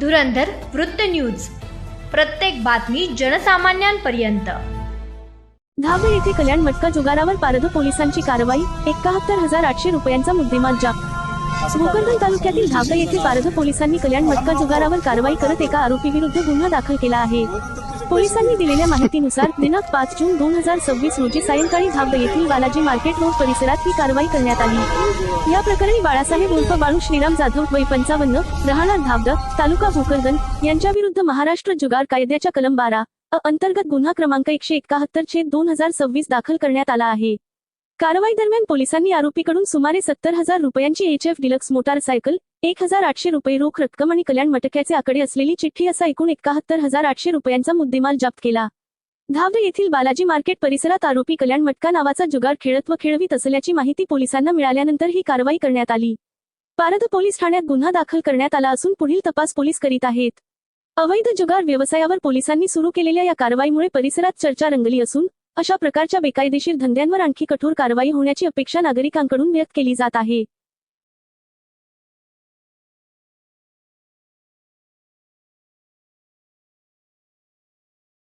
धुरंधर वृत्त न्यूज, प्रत्येक बातमी जनसामान्यांपर्यंत। धाबे येथे कल्याण मटका जुगारावर पारध पोलिसांची कारवाई, 71,800 रुपयांचा मुद्देमाल जप्त। भोकरदन तालुक्यातील धाबे येथे पारध पोलिसांनी कल्याण मटका जुगारावर कारवाई करत एका आरोपीविरुद्ध गुन्हा दाखल केला आहे। पोलिसांनी दिलेल्या माहितीनुसार दिनांक 5 जून 2026 रोजी सायंकाळी धाबे येथील बालाजी मार्केट रोड परिसरात ही कारवाई करण्यात आली। या प्रकरणी बाळासाहेब उर्फ बाळू श्रीराम जाधव वय 55 राहणार धाबड तालुका भोकरदन यांच्याविरुद्ध महाराष्ट्र जुगार कायद्याच्या कलम 12 अंतर्गत गुन्हा क्रमांक 171/2026 दाखल करण्यात आला आहे। कारवाई दरम्यान पोलिसांनी आरोपीकडून सुमारे 70,000 रुपयांची HF डिलक्स मोटारसायकल, 1,800 रुपये रोख रक्कम आणि कल्याण मटक्याचे आकडे असलेली चिठ्ठी असा एकूण 71,800 रुपयांचा मुद्देमाल जप्त केला। धाबे येथील बालाजी मार्केट परिसरात आरोपी कल्याण मटका नावाचा जुगार खेळत व खेळवीत असल्याची माहिती पोलिसांना मिळाल्यानंतर ही कारवाई करण्यात आली। पारध पोलीस ठाण्यात गुन्हा दाखल करण्यात आला असून पुढील तपास पोलीस करीत आहेत। अवैध जुगार व्यवसायावर पोलिसांनी सुरू केलेल्या या कारवाईमुळे परिसरात चर्चा रंगली असून अशा प्रकारच्या बेकायदेशीर धंद्यांवर आणखी कठोर कारवाई होण्याची अपेक्षा नागरिकांकडून व्यक्त केली जात आहे।